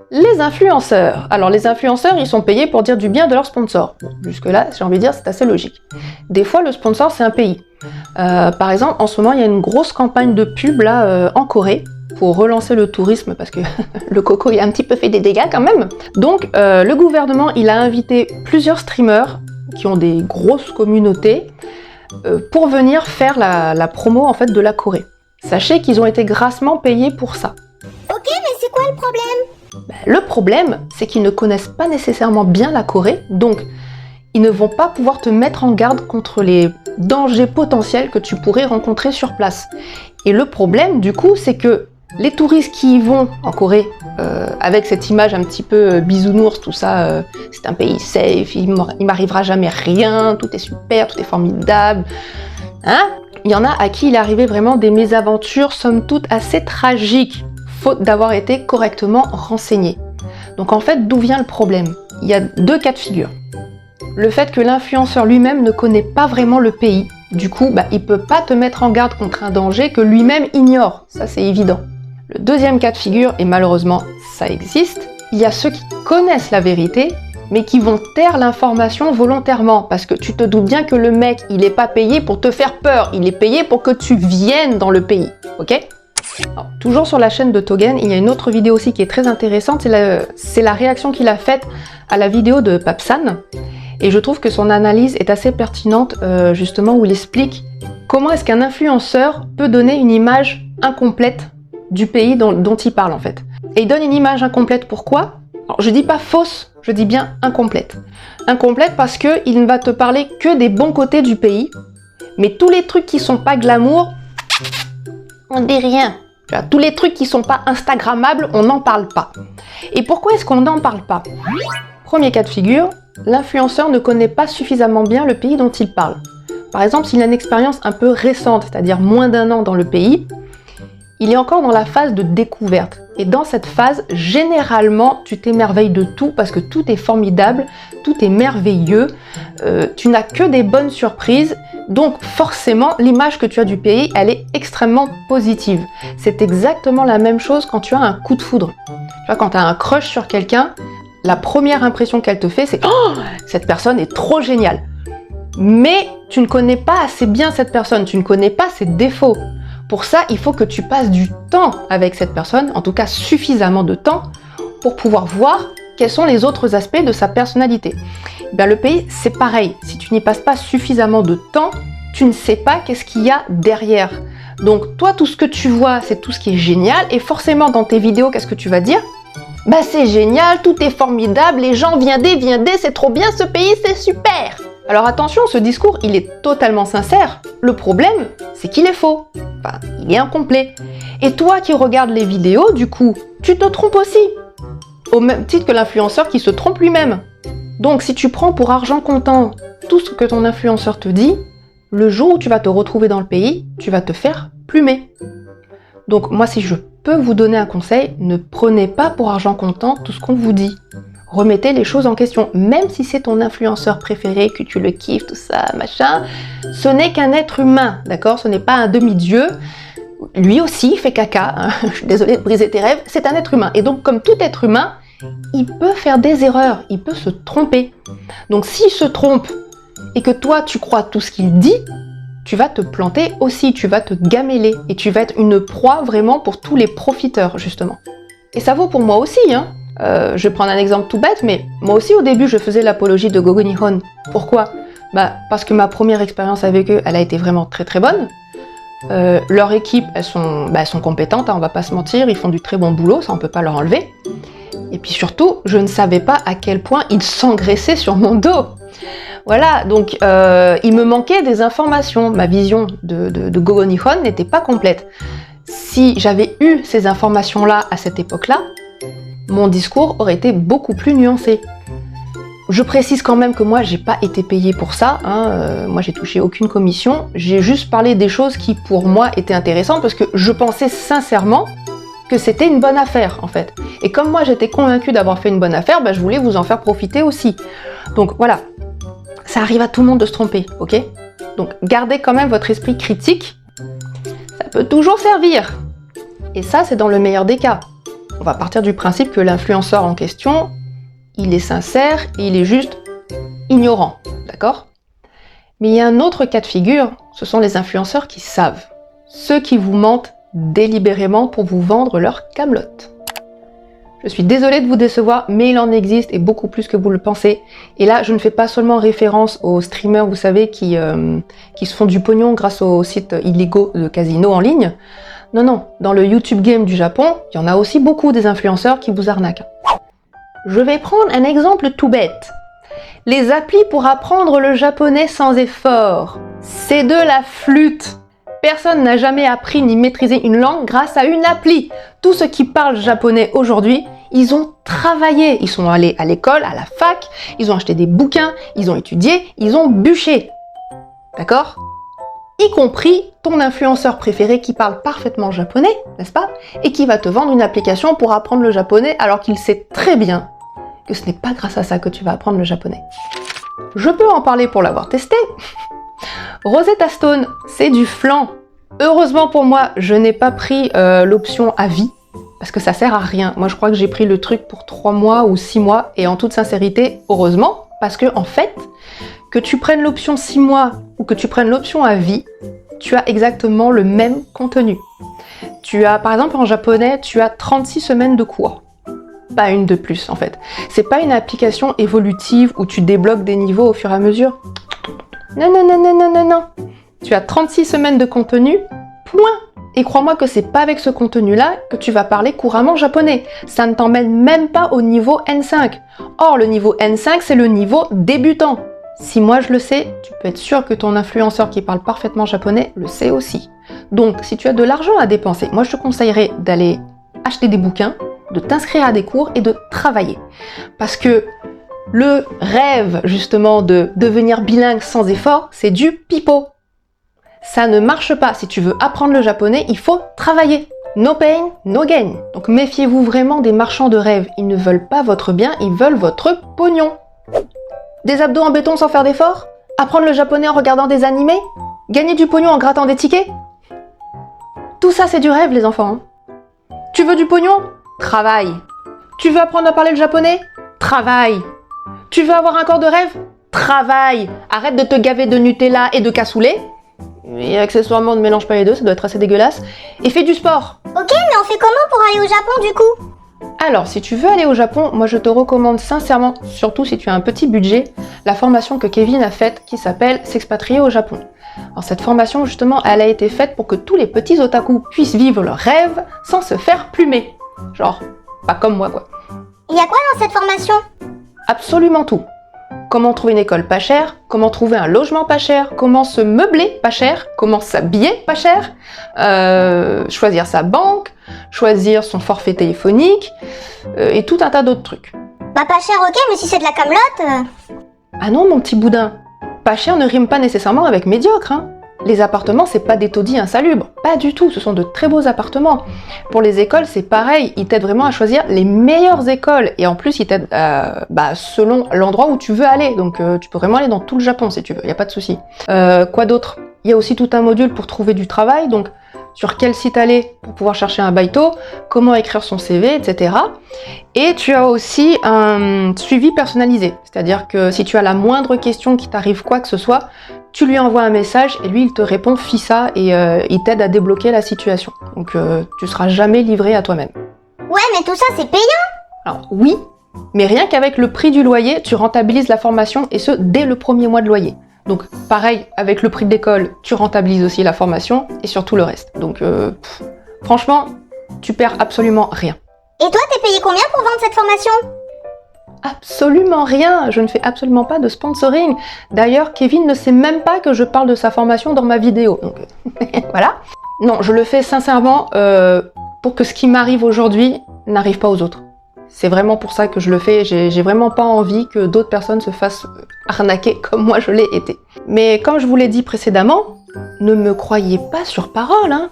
Les influenceurs. Alors les influenceurs, ils sont payés pour dire du bien de leurs sponsors. Jusque-là, j'ai envie de dire, c'est assez logique. Des fois, le sponsor, c'est un pays. Par exemple, en ce moment, il y a une grosse campagne de pub là, en Corée pour relancer le tourisme parce que le coco il a un petit peu fait des dégâts quand même. Donc le gouvernement, il a invité plusieurs streamers qui ont des grosses communautés pour venir faire la promo en fait de la Corée. Sachez qu'ils ont été grassement payés pour ça. Ok, mais c'est quoi le problème? Le problème, c'est qu'ils ne connaissent pas nécessairement bien la Corée, donc ils ne vont pas pouvoir te mettre en garde contre les dangers potentiels que tu pourrais rencontrer sur place. Et le problème, du coup, c'est que les touristes qui y vont en Corée, avec cette image un petit peu bisounours, tout ça, c'est un pays safe, il m'arrivera jamais rien, tout est super, tout est formidable, il y en a à qui il est arrivé vraiment des mésaventures, somme toute, assez tragiques, faute d'avoir été correctement renseigné. Donc en fait, d'où vient le problème? Il y a deux cas de figure. Le fait que l'influenceur lui-même ne connaît pas vraiment le pays, du coup, il peut pas te mettre en garde contre un danger que lui-même ignore, ça c'est évident. Le deuxième cas de figure, et malheureusement ça existe, il y a ceux qui connaissent la vérité, mais qui vont taire l'information volontairement, parce que tu te doutes bien que le mec, il est pas payé pour te faire peur, il est payé pour que tu viennes dans le pays, ok? Alors, toujours sur la chaîne de Togen, il y a une autre vidéo aussi qui est très intéressante, c'est la réaction qu'il a faite à la vidéo de Papsan, et je trouve que son analyse est assez pertinente, justement, où il explique comment est-ce qu'un influenceur peut donner une image incomplète du pays dont il parle en fait. Et il donne une image incomplète, pourquoi? Alors, je dis pas fausse, je dis bien incomplète. Incomplète parce que il ne va te parler que des bons côtés du pays, mais tous les trucs qui sont pas glamour, on dit rien. Tous les trucs qui sont pas instagrammables, on n'en parle pas. Et pourquoi est-ce qu'on n'en parle pas? Premier cas de figure, l'influenceur ne connaît pas suffisamment bien le pays dont il parle. Par exemple, s'il a une expérience un peu récente, c'est-à-dire moins d'1 an dans le pays, il est encore dans la phase de découverte. Et dans cette phase, généralement, tu t'émerveilles de tout parce que tout est formidable, tout est merveilleux, tu n'as que des bonnes surprises, donc forcément, l'image que tu as du pays, elle est extrêmement positive. C'est exactement la même chose quand tu as un coup de foudre. Tu vois, quand tu as un crush sur quelqu'un, la première impression qu'elle te fait, c'est « Oh, cette personne est trop géniale !» Mais tu ne connais pas assez bien cette personne, tu ne connais pas ses défauts. Pour ça, il faut que tu passes du temps avec cette personne, en tout cas suffisamment de temps, pour pouvoir voir quels sont les autres aspects de sa personnalité. Le pays, c'est pareil. Si tu n'y passes pas suffisamment de temps, tu ne sais pas qu'est-ce qu'il y a derrière. Donc toi, tout ce que tu vois, c'est tout ce qui est génial, et forcément dans tes vidéos, qu'est-ce que tu vas dire? C'est génial, tout est formidable, les gens viendez, c'est trop bien ce pays, c'est super! Alors attention, ce discours, il est totalement sincère. Le problème, c'est qu'il est faux. Enfin, il est incomplet. Et toi qui regardes les vidéos, du coup, tu te trompes aussi. Au même titre que l'influenceur qui se trompe lui-même. Donc si tu prends pour argent comptant tout ce que ton influenceur te dit, le jour où tu vas te retrouver dans le pays, tu vas te faire plumer. Donc moi, si je peux vous donner un conseil, ne prenez pas pour argent comptant tout ce qu'on vous dit. Remettez les choses en question, même si c'est ton influenceur préféré, que tu le kiffes, tout ça, machin, ce n'est qu'un être humain, d'accord? Ce n'est pas un demi-dieu. Lui aussi fait caca, je suis désolée de briser tes rêves, c'est un être humain. Et donc, comme tout être humain, il peut faire des erreurs, il peut se tromper. Donc, s'il se trompe et que toi, tu crois tout ce qu'il dit, tu vas te planter aussi, tu vas te gameler et tu vas être une proie vraiment pour tous les profiteurs, justement. Et ça vaut pour moi aussi, hein. Je vais prendre un exemple tout bête, mais moi aussi au début je faisais l'apologie de Gogoniron. Pourquoi? Parce que ma première expérience avec eux, elle a été vraiment très très bonne. Leur équipe, elles sont compétentes, hein, on va pas se mentir, ils font du très bon boulot, ça on peut pas leur enlever. Et puis surtout, je ne savais pas à quel point ils s'engraissaient sur mon dos. Voilà, donc il me manquait des informations. Ma vision de Gogo Nihon n'était pas complète. Si j'avais eu ces informations-là à cette époque-là, mon discours aurait été beaucoup plus nuancé. Je précise quand même que moi, j'ai pas été payée pour ça. Moi, j'ai touché aucune commission. J'ai juste parlé des choses qui, pour moi, étaient intéressantes parce que je pensais sincèrement que c'était une bonne affaire, en fait. Et comme moi, j'étais convaincue d'avoir fait une bonne affaire, je voulais vous en faire profiter aussi. Donc voilà, ça arrive à tout le monde de se tromper, ok? Donc gardez quand même votre esprit critique. Ça peut toujours servir. Et ça, c'est dans le meilleur des cas. On va partir du principe que l'influenceur en question, il est sincère et il est juste ignorant, d'accord? Mais il y a un autre cas de figure, ce sont les influenceurs qui savent. Ceux qui vous mentent délibérément pour vous vendre leur camelote. Je suis désolée de vous décevoir, mais il en existe et beaucoup plus que vous le pensez. Et là, je ne fais pas seulement référence aux streamers, vous savez, qui se font du pognon grâce aux sites illégaux de casino en ligne. Non, non, dans le YouTube game du Japon, il y en a aussi beaucoup des influenceurs qui vous arnaquent. Je vais prendre un exemple tout bête. Les applis pour apprendre le japonais sans effort. C'est de la flûte. Personne n'a jamais appris ni maîtrisé une langue grâce à une appli. Tous ceux qui parlent japonais aujourd'hui, ils ont travaillé. Ils sont allés à l'école, à la fac, ils ont acheté des bouquins, ils ont étudié, ils ont bûché. D'accord ? Y compris ton influenceur préféré qui parle parfaitement japonais, n'est-ce pas ? Et qui va te vendre une application pour apprendre le japonais alors qu'il sait très bien que ce n'est pas grâce à ça que tu vas apprendre le japonais. Je peux en parler pour l'avoir testé. Rosetta Stone, c'est du flan. Heureusement pour moi, je n'ai pas pris l'option à vie, parce que ça sert à rien. Moi, je crois que j'ai pris le truc pour 3 mois ou 6 mois, et en toute sincérité, heureusement, parce que en fait, que tu prennes l'option 6 mois ou que tu prennes l'option à vie, tu as exactement le même contenu. Tu as, par exemple, en japonais, tu as 36 semaines de cours. Pas une de plus, en fait. C'est pas une application évolutive où tu débloques des niveaux au fur et à mesure. Non, non, non, non, non, non, non. Tu as 36 semaines de contenu, point. Et crois-moi que c'est pas avec ce contenu-là que tu vas parler couramment japonais. Ça ne t'emmène même pas au niveau N5. Or, le niveau N5, c'est le niveau débutant. Si moi je le sais, tu peux être sûr que ton influenceur qui parle parfaitement japonais le sait aussi. Donc, si tu as de l'argent à dépenser, moi je te conseillerais d'aller acheter des bouquins, de t'inscrire à des cours et de travailler. Parce que le rêve, justement, de devenir bilingue sans effort, c'est du pipeau. Ça ne marche pas. Si tu veux apprendre le japonais, il faut travailler. No pain, no gain. Donc méfiez-vous vraiment des marchands de rêve. Ils ne veulent pas votre bien, ils veulent votre pognon. Des abdos en béton sans faire d'effort ? Apprendre le japonais en regardant des animés ? Gagner du pognon en grattant des tickets ? Tout ça, c'est du rêve, les enfants. Tu veux du pognon ? Travaille. Tu veux apprendre à parler le japonais ? Travaille. Tu veux avoir un corps de rêve ? Travaille. Arrête de te gaver de Nutella et de cassoulet. Et accessoirement, ne mélange pas les deux, ça doit être assez dégueulasse. Et fais du sport. Ok, mais on fait comment pour aller au Japon du coup ? Alors, si tu veux aller au Japon, moi je te recommande sincèrement, surtout si tu as un petit budget, la formation que Kevin a faite qui s'appelle S'expatrier au Japon. Alors cette formation, justement, elle a été faite pour que tous les petits otaku puissent vivre leurs rêves sans se faire plumer. Genre, pas comme moi quoi. Il y a quoi dans cette formation ? Absolument tout. Comment trouver une école pas chère, comment trouver un logement pas cher, comment se meubler pas cher, comment s'habiller pas cher, choisir sa banque, choisir son forfait téléphonique, et tout un tas d'autres trucs. Bah pas cher ok, mais si c'est de la camelote... Ah non mon petit boudin, pas cher ne rime pas nécessairement avec médiocre, hein. Les appartements, c'est pas des taudis insalubres, pas du tout, ce sont de très beaux appartements. Pour les écoles, c'est pareil, ils t'aident vraiment à choisir les meilleures écoles, et en plus, ils t'aident selon l'endroit où tu veux aller, donc tu peux vraiment aller dans tout le Japon si tu veux, y a pas de souci. Quoi d'autre ? Il y a aussi tout un module pour trouver du travail, donc sur quel site aller pour pouvoir chercher un baito, comment écrire son CV, etc. Et tu as aussi un suivi personnalisé, c'est-à-dire que si tu as la moindre question qui t'arrive quoi que ce soit, tu lui envoies un message et lui il te répond FISA et il t'aide à débloquer la situation. Donc tu seras jamais livré à toi-même. Ouais mais tout ça c'est payant. Alors oui, mais rien qu'avec le prix du loyer, tu rentabilises la formation et ce dès le premier mois de loyer. Donc pareil, avec le prix de l'école, tu rentabilises aussi la formation et surtout le reste. Donc franchement, tu perds absolument rien. Et toi t'es payé combien pour vendre cette formation ? absolument rien. Je ne fais absolument pas de sponsoring. D'ailleurs, Kevin ne sait même pas que je parle de sa formation dans ma vidéo. Donc, voilà. Non, je le fais sincèrement pour que ce qui m'arrive aujourd'hui n'arrive pas aux autres. C'est vraiment pour ça que je le fais. J'ai vraiment pas envie que d'autres personnes se fassent arnaquer comme moi je l'ai été. Mais comme je vous l'ai dit précédemment, ne me croyez pas sur parole, hein.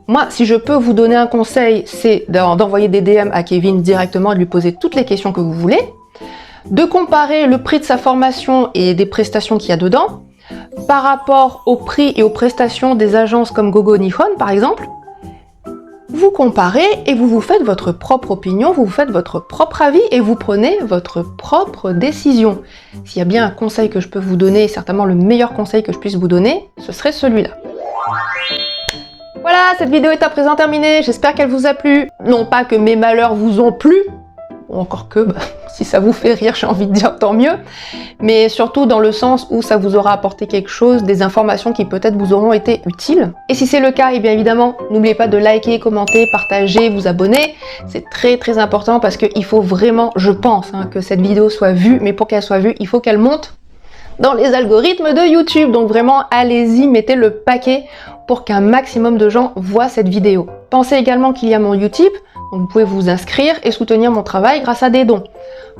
Moi, si je peux vous donner un conseil, c'est d'envoyer des DM à Kevin directement et de lui poser toutes les questions que vous voulez, de comparer le prix de sa formation et des prestations qu'il y a dedans par rapport au prix et aux prestations des agences comme Gogo Nihon par exemple. Vous comparez et vous vous faites votre propre opinion, vous vous faites votre propre avis et vous prenez votre propre décision. S'il y a bien un conseil que je peux vous donner, certainement le meilleur conseil que je puisse vous donner, ce serait celui-là. Voilà, cette vidéo est à présent terminée, j'espère qu'elle vous a plu. Non pas que mes malheurs vous ont plu, encore que, si ça vous fait rire, j'ai envie de dire tant mieux, mais surtout dans le sens où ça vous aura apporté quelque chose, des informations qui peut-être vous auront été utiles. Et si c'est le cas, et bien évidemment, n'oubliez pas de liker, commenter, partager, vous abonner. C'est très important parce qu'il faut vraiment, je pense, que cette vidéo soit vue, mais pour qu'elle soit vue, il faut qu'elle monte dans les algorithmes de YouTube. Donc vraiment, allez-y, mettez le paquet pour qu'un maximum de gens voient cette vidéo. Pensez également qu'il y a mon Utip, donc vous pouvez vous inscrire et soutenir mon travail grâce à des dons.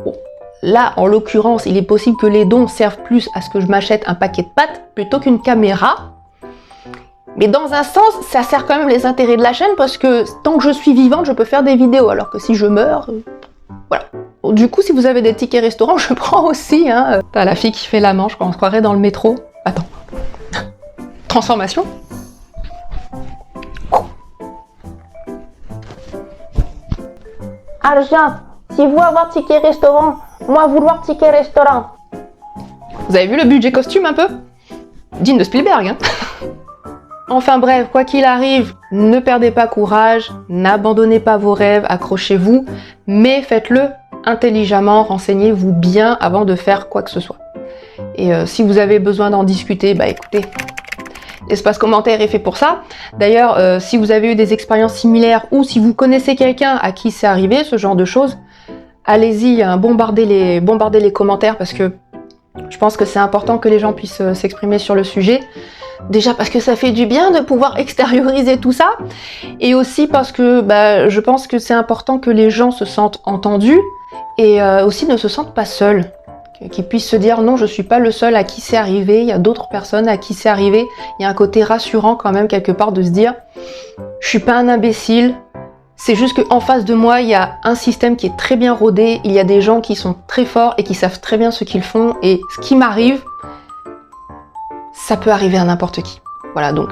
Bon, là, en l'occurrence, il est possible que les dons servent plus à ce que je m'achète un paquet de pâtes plutôt qu'une caméra. Mais dans un sens, ça sert quand même les intérêts de la chaîne parce que tant que je suis vivante, je peux faire des vidéos, alors que si je meurs, voilà. Du coup, si vous avez des tickets restaurants, je prends aussi. T'as la fille qui fait la manche, on se croirait dans le métro. Attends. Transformation. Argent, si vous avoir ticket restaurant, moi vouloir ticket restaurant. Vous avez vu le budget costume un peu? Digne de Spielberg, hein. Enfin bref, quoi qu'il arrive, ne perdez pas courage, n'abandonnez pas vos rêves, accrochez-vous, mais faites-le intelligemment, renseignez-vous bien avant de faire quoi que ce soit. Et si vous avez besoin d'en discuter, écoutez, l'espace commentaire est fait pour ça. D'ailleurs, si vous avez eu des expériences similaires ou si vous connaissez quelqu'un à qui c'est arrivé, ce genre de choses, allez-y, bombardez les commentaires parce que je pense que c'est important que les gens puissent s'exprimer sur le sujet. Déjà parce que ça fait du bien de pouvoir extérioriser tout ça et aussi parce que je pense que c'est important que les gens se sentent entendus et aussi ne se sentent pas seuls. Qu'ils puissent se dire non, je suis pas le seul à qui c'est arrivé, il y a d'autres personnes à qui c'est arrivé. Il y a un côté rassurant quand même quelque part de se dire je suis pas un imbécile, c'est juste qu'en face de moi il y a un système qui est très bien rodé, il y a des gens qui sont très forts et qui savent très bien ce qu'ils font et ce qui m'arrive, ça peut arriver à n'importe qui. Voilà, donc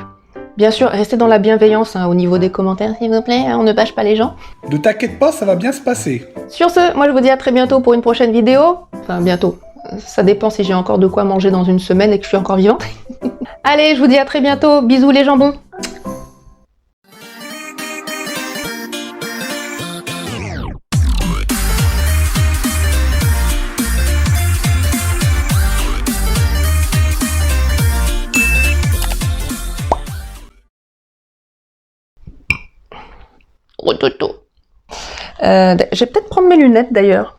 bien sûr, restez dans la bienveillance au niveau des commentaires s'il vous plaît, on ne bâche pas les gens. Ne t'inquiète pas, ça va bien se passer. Sur ce, moi je vous dis à très bientôt pour une prochaine vidéo. Enfin bientôt, ça dépend si j'ai encore de quoi manger dans une semaine et que je suis encore vivante. Allez, je vous dis à très bientôt, bisous les jambons. Je vais peut-être prendre mes lunettes d'ailleurs.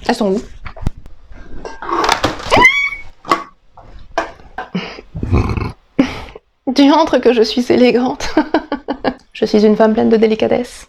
Elles sont où? Diantre que je suis élégante. Je suis une femme pleine de délicatesse.